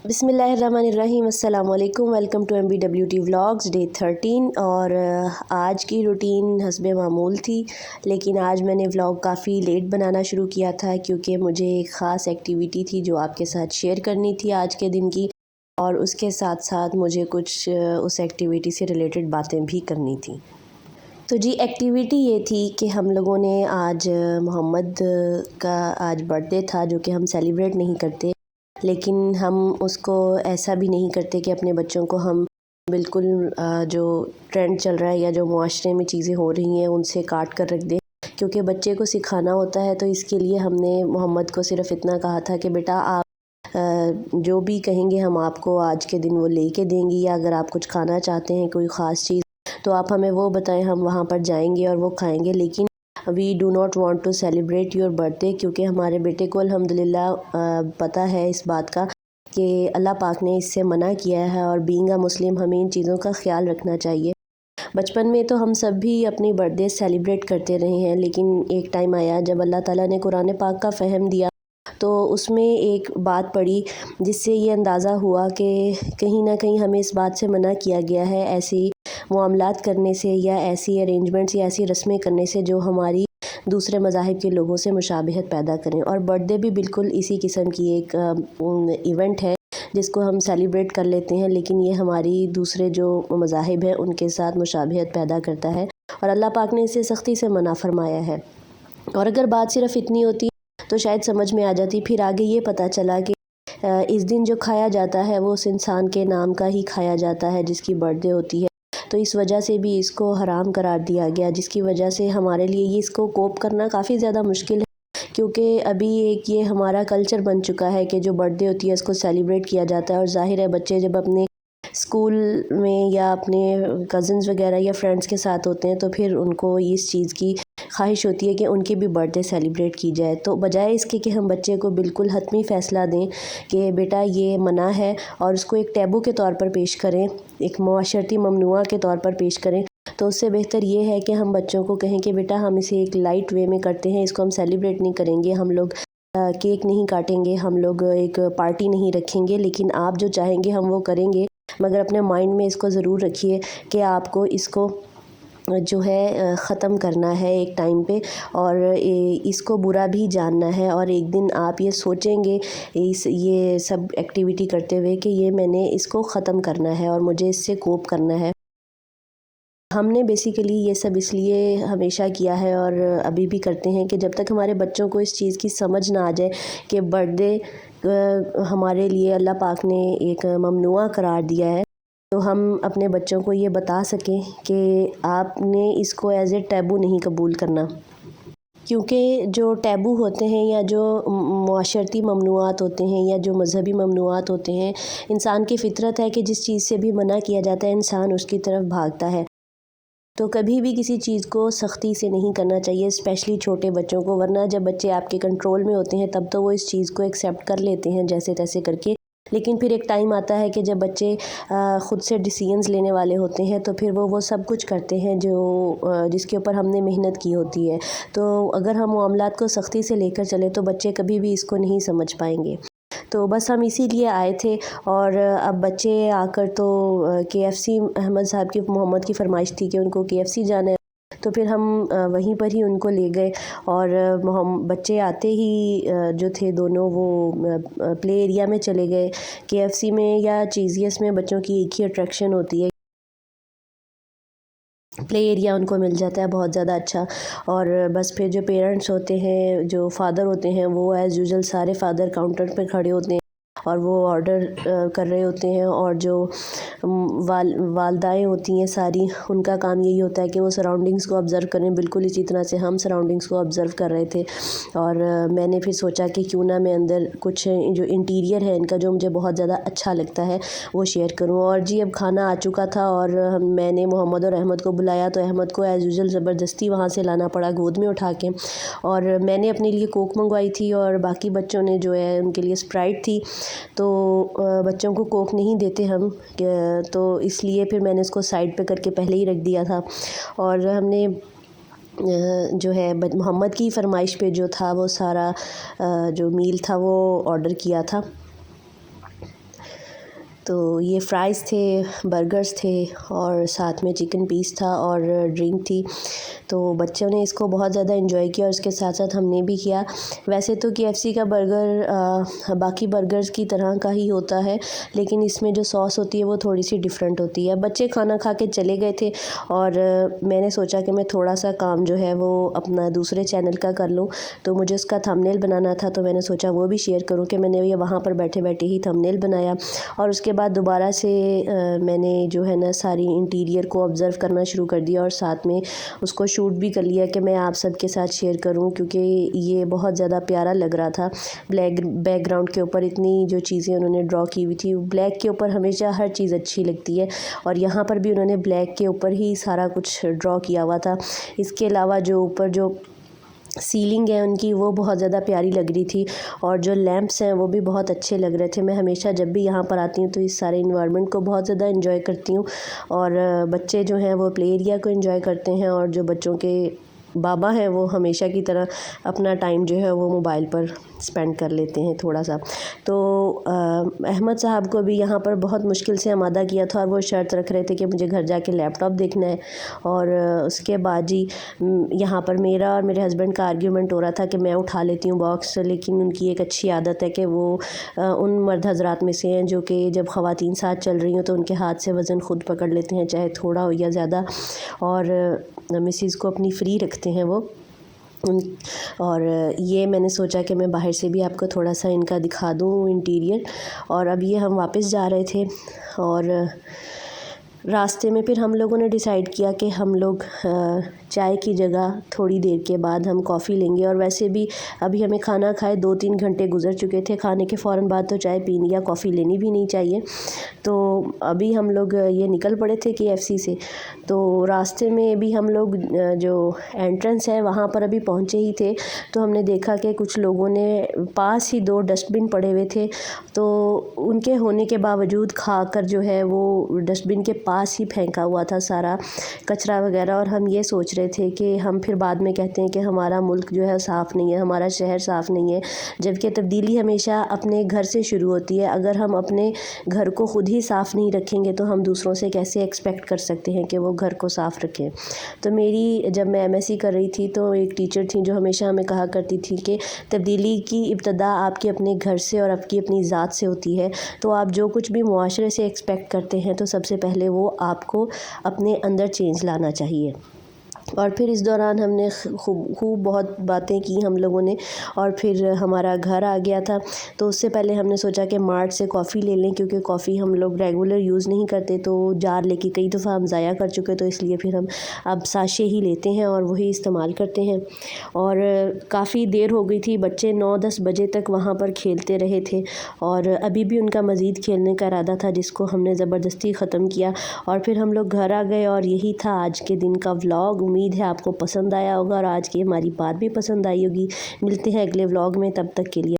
بسم اللہ الرحمن الرحیم، السلام علیکم، welcome to MBWT vlogs day 13۔ اور آج کی روٹین حسب معمول تھی، لیکن آج میں نے ولاگ کافی لیٹ بنانا شروع کیا تھا کیونکہ مجھے ایک خاص ایکٹیویٹی تھی جو آپ کے ساتھ شیئر کرنی تھی آج کے دن کی، اور اس کے ساتھ ساتھ مجھے کچھ اس ایکٹیویٹی سے ریلیٹڈ باتیں بھی کرنی تھیں۔ تو جی ایکٹیویٹی یہ تھی کہ ہم لوگوں نے آج محمد کا آج برتھ ڈے تھا، جو کہ ہم سیلیبریٹ نہیں کرتے، لیکن ہم اس کو ایسا بھی نہیں کرتے کہ اپنے بچوں کو ہم بالکل جو ٹرینڈ چل رہا ہے یا جو معاشرے میں چیزیں ہو رہی ہیں ان سے کاٹ کر رکھ دیں، کیونکہ بچے کو سکھانا ہوتا ہے۔ تو اس کے لیے ہم نے محمد کو صرف اتنا کہا تھا کہ بیٹا آپ جو بھی کہیں گے ہم آپ کو آج کے دن وہ لے کے دیں گی، یا اگر آپ کچھ کھانا چاہتے ہیں کوئی خاص چیز تو آپ ہمیں وہ بتائیں، ہم وہاں پر جائیں گے اور وہ کھائیں گے، لیکن we do not want to celebrate your birthday, کیونکہ ہمارے بیٹے کو الحمدللہ پتہ ہے اس بات کا کہ اللہ پاک نے اس سے منع کیا ہے، اور بینگ اے مسلم ہمیں ان چیزوں کا خیال رکھنا چاہیے۔ بچپن میں تو ہم سب بھی اپنی برتھ ڈے سیلیبریٹ کرتے رہے ہیں، لیکن ایک ٹائم آیا جب اللہ تعالیٰ نے قرآن پاک کا فہم دیا تو اس میں ایک بات پڑھی جس سے یہ اندازہ ہوا کہ کہیں نہ کہیں ہمیں اس بات سے منع کیا گیا ہے ایسی معاملات کرنے سے، یا ایسی ارینجمنٹس یا ایسی رسمیں کرنے سے جو ہماری دوسرے مذاہب کے لوگوں سے مشابہت پیدا کریں۔ اور برتھ ڈے بھی بالکل اسی قسم کی ایک ایونٹ ہے جس کو ہم سیلیبریٹ کر لیتے ہیں، لیکن یہ ہماری دوسرے جو مذاہب ہیں ان کے ساتھ مشابہت پیدا کرتا ہے، اور اللہ پاک نے اسے سختی سے منع فرمایا ہے۔ اور اگر بات صرف اتنی ہوتی تو شاید سمجھ میں آ جاتی، پھر آگے یہ پتہ چلا کہ اس دن جو کھایا جاتا ہے وہ اس انسان کے نام کا ہی کھایا جاتا ہے جس کی برتھ ڈے ہوتی ہے، تو اس وجہ سے بھی اس کو حرام قرار دیا گیا، جس کی وجہ سے ہمارے لیے یہ اس کو کوپ کرنا کافی زیادہ مشکل ہے، کیونکہ ابھی ایک یہ ہمارا کلچر بن چکا ہے کہ جو برتھ ڈے ہوتی ہے اس کو سیلیبریٹ کیا جاتا ہے، اور ظاہر ہے بچے جب اپنے اسکول میں یا اپنے کزنز وغیرہ یا فرینڈس کے ساتھ ہوتے ہیں تو پھر ان کو اس چیز کی خواہش ہوتی ہے کہ ان کی بھی برتھ ڈے سیلیبریٹ کی جائے، تو بجائے اس کے کہ ہم بچے کو بالکل حتمی فیصلہ دیں کہ بیٹا یہ منع ہے اور اس کو ایک ٹیبو کے طور پر پیش کریں، ایک معاشرتی ممنوعہ کے طور پر پیش کریں، تو اس سے بہتر یہ ہے کہ ہم بچوں کو کہیں کہ بیٹا ہم اسے ایک لائٹ وے میں کرتے ہیں، اس کو ہم سیلیبریٹ نہیں کریں گے، ہم لوگ کیک نہیں کاٹیں گے، ہم لوگ ایک پارٹی نہیں رکھیں گے، لیکن آپ جو چاہیں گے ہم وہ کریں گے، مگر اپنے مائنڈ میں اس کو ضرور رکھیے کہ آپ کو اس کو جو ہے ختم کرنا ہے ایک ٹائم پہ، اور اس کو برا بھی جاننا ہے، اور ایک دن آپ یہ سوچیں گے یہ سب ایکٹیویٹی کرتے ہوئے کہ یہ میں نے اس کو ختم کرنا ہے اور مجھے اس سے کوپ کرنا ہے۔ ہم نے بیسیکلی یہ سب اس لیے ہمیشہ کیا ہے اور ابھی بھی کرتے ہیں کہ جب تک ہمارے بچوں کو اس چیز کی سمجھ نہ آ جائے کہ برتھ ڈے ہمارے لیے اللہ پاک نے ایک ممنوعہ قرار دیا ہے، تو ہم اپنے بچوں کو یہ بتا سکیں کہ آپ نے اس کو ایز اے ٹیبو نہیں قبول کرنا، کیونکہ جو ٹیبو ہوتے ہیں یا جو معاشرتی ممنوعات ہوتے ہیں یا جو مذہبی ممنوعات ہوتے ہیں، انسان کی فطرت ہے کہ جس چیز سے بھی منع کیا جاتا ہے انسان اس کی طرف بھاگتا ہے، تو کبھی بھی کسی چیز کو سختی سے نہیں کرنا چاہیے، اسپیشلی چھوٹے بچوں کو، ورنہ جب بچے آپ کے کنٹرول میں ہوتے ہیں تب تو وہ اس چیز کو ایکسیپٹ کر لیتے ہیں جیسے تیسے کر کے، لیکن پھر ایک ٹائم آتا ہے کہ جب بچے خود سے ڈیسیژنز لینے والے ہوتے ہیں تو پھر وہ سب کچھ کرتے ہیں جو جس کے اوپر ہم نے محنت کی ہوتی ہے، تو اگر ہم معاملات کو سختی سے لے کر چلیں تو بچے کبھی بھی اس کو نہیں سمجھ پائیں گے۔ تو بس ہم اسی لیے آئے تھے، اور اب بچے آ کر تو KFC احمد صاحب کی محمد کی فرمائش تھی کہ ان کو KFC جانا ہے، تو پھر ہم وہیں پر ہی ان کو لے گئے، اور بچے آتے ہی جو تھے دونوں وہ پلے ایریا میں چلے گئے۔ KFC میں یا چیزیس میں بچوں کی ایک ہی اٹریکشن ہوتی ہے، پلے ایریا ان کو مل جاتا ہے بہت زیادہ اچھا، اور بس پھر جو پیرنٹس ہوتے ہیں جو فادر ہوتے ہیں وہ ایز یوزول سارے فادر کاؤنٹر پہ کھڑے ہوتے ہیں اور وہ آرڈر کر رہے ہوتے ہیں، اور جو والدائیں ہوتی ہیں ساری، ان کا کام یہی ہوتا ہے کہ وہ سراؤنڈنگز کو آبزرو کریں، بالکل اسی طرح سے ہم سراؤنڈنگز کو آبزرو کر رہے تھے، اور میں نے پھر سوچا کہ کیوں نہ میں اندر کچھ جو انٹیریئر ہے ان کا جو مجھے بہت زیادہ اچھا لگتا ہے وہ شیئر کروں۔ اور جی اب کھانا آ چکا تھا، اور میں نے محمد اور احمد کو بلایا تو احمد کو ایز یوزول زبردستی وہاں سے لانا پڑا گود میں اٹھا کے، اور میں نے اپنے لیے کوک منگوائی تھی اور باقی بچوں نے جو ہے ان کے لیے اسپرائٹ تھی، تو بچوں کو کوک نہیں دیتے ہم، تو اس لیے پھر میں نے اس کو سائڈ پہ کر کے پہلے ہی رکھ دیا تھا، اور ہم نے جو ہے محمد کی فرمائش پہ جو تھا وہ سارا جو میل تھا وہ آرڈر کیا تھا۔ تو یہ فرائز تھے، برگرز تھے اور ساتھ میں چکن پیس تھا اور ڈرنک تھی. تو بچوں نے اس کو بہت زیادہ انجوائے کیا اور اس کے ساتھ ساتھ ہم نے بھی کیا. ویسے تو KFC کا برگر باقی برگرز کی طرح کا ہی ہوتا ہے، لیکن اس میں جو سوس ہوتی ہے وہ تھوڑی سی ڈیفرنٹ ہوتی ہے. بچے کھانا کھا کے چلے گئے تھے اور میں نے سوچا کہ میں تھوڑا سا کام جو ہے وہ اپنا دوسرے چینل کا کر لوں. تو مجھے اس کا تھمبنیل بنانا تھا، تو میں نے سوچا وہ بھی شیئر کروں کہ میں نے یہ وہاں پر بیٹھے بیٹھے ہی تھمبنیل بنایا. اور اس کے بعد دوبارہ سے میں نے جو ہے نا ساری انٹیریئر کو آبزرو کرنا شروع کر دیا اور ساتھ میں اس کو شوٹ بھی کر لیا کہ میں آپ سب کے ساتھ شیئر کروں، کیونکہ یہ بہت زیادہ پیارا لگ رہا تھا. بیک گراؤنڈ کے اوپر اتنی جو چیزیں انہوں نے ڈرا کی ہوئی تھی، بلیک کے اوپر ہمیشہ ہر چیز اچھی لگتی ہے اور یہاں پر بھی انہوں نے بلیک کے اوپر ہی سارا کچھ ڈرا کیا ہوا تھا. اس کے علاوہ جو اوپر جو سیلنگ ہے ان کی وہ بہت زیادہ پیاری لگ رہی تھی اور جو لیمپس ہیں وہ بھی بہت اچھے لگ رہے تھے. میں ہمیشہ جب بھی یہاں پر آتی ہوں تو اس سارے انوائرمنٹ کو بہت زیادہ انجوائے کرتی ہوں اور بچے جو ہیں وہ پلے ایریا کو انجوائے کرتے ہیں اور جو بچوں کے بابا ہیں وہ ہمیشہ کی طرح اپنا ٹائم جو ہے وہ موبائل پر سپینڈ کر لیتے ہیں تھوڑا سا. تو احمد صاحب کو بھی یہاں پر بہت مشکل سے آمادہ کیا تھا اور وہ شرط رکھ رہے تھے کہ مجھے گھر جا کے لیپ ٹاپ دیکھنا ہے. اور اس کے بعد جی یہاں پر میرا اور میرے ہسبینڈ کا آرگیومنٹ ہو رہا تھا کہ میں اٹھا لیتی ہوں باکس، لیکن ان کی ایک اچھی عادت ہے کہ وہ ان مرد حضرات میں سے ہیں جو کہ جب خواتین ساتھ چل رہی ہوں تو ان کے ہاتھ سے وزن خود پکڑ لیتے ہیں، چاہے تھوڑا ہو یا زیادہ، اور مسز کو اپنی فری رکھتے ہیں وہ. اور یہ میں نے سوچا کہ میں باہر سے بھی آپ کو تھوڑا سا ان کا دکھا دوں انٹیریئر. اور اب یہ ہم واپس جا رہے تھے اور راستے میں پھر ہم لوگوں نے ڈیسائیڈ کیا کہ ہم لوگ چائے کی جگہ تھوڑی دیر کے بعد ہم کافی لیں گے. اور ویسے بھی ابھی ہمیں کھانا کھائے 2-3 گھنٹے گزر چکے تھے، کھانے کے فوراً بعد تو چائے پینی یا کافی لینی بھی نہیں چاہیے. تو ابھی ہم لوگ یہ نکل پڑے تھے KFC سے. تو راستے میں بھی ہم لوگ جو انٹرنس ہے وہاں پر ابھی پہنچے ہی تھے تو ہم نے دیکھا کہ کچھ لوگوں نے پاس ہی 2 ڈسٹ بن پڑے ہوئے تھے. تو ان کے ہونے کے باوجود کھا کر جو ہے وہ ڈسٹ بن کے پاس ہی پھینکا ہوا تھا سارا کچرا وغیرہ. اور ہم یہ سوچ رہے تھے کہ ہم پھر بعد میں کہتے ہیں کہ ہمارا ملک جو ہے صاف نہیں ہے، ہمارا شہر صاف نہیں ہے، جبکہ تبدیلی ہمیشہ اپنے گھر سے شروع ہوتی ہے. اگر ہم اپنے گھر کو خود ہی صاف نہیں رکھیں گے تو ہم دوسروں سے کیسے ایکسپیکٹ کر سکتے ہیں کہ وہ گھر کو صاف رکھیں. تو جب میں MSc کر رہی تھی تو ایک ٹیچر تھیں جو ہمیشہ ہمیں کہا کرتی تھی کہ تبدیلی کی ابتدا آپ کے اپنے گھر سے اور آپ کی اپنی ذات سے ہوتی ہے. تو آپ جو کچھ بھی معاشرے سے ایکسپیکٹ کرتے ہیں تو سب سے پہلے وہ آپ کو اپنے اندر چینج لانا چاہیے. اور پھر اس دوران ہم نے خوب بہت باتیں کی ہم لوگوں نے. اور پھر ہمارا گھر آ گیا تھا تو اس سے پہلے ہم نے سوچا کہ مارٹ سے کافی لے لیں، کیونکہ کافی ہم لوگ ریگولر یوز نہیں کرتے، تو جار لے کے کئی دفعہ ہم ضائع کر چکے، تو اس لیے پھر ہم اب ساشے ہی لیتے ہیں اور وہی استعمال کرتے ہیں. اور کافی دیر ہو گئی تھی، بچے 9-10 بجے تک وہاں پر کھیلتے رہے تھے اور ابھی بھی ان کا مزید کھیلنے کا ارادہ تھا، جس کو ہم نے زبردستی ختم کیا. اور پھر ہم لوگ گھر آ گئے اور یہی تھا آج کے دن کا ولاگ. امید ہے آپ کو پسند آیا ہوگا اور آج کی ہماری بات بھی پسند آئی ہوگی. ملتے ہیں اگلے ولاگ میں، تب تک کے لیے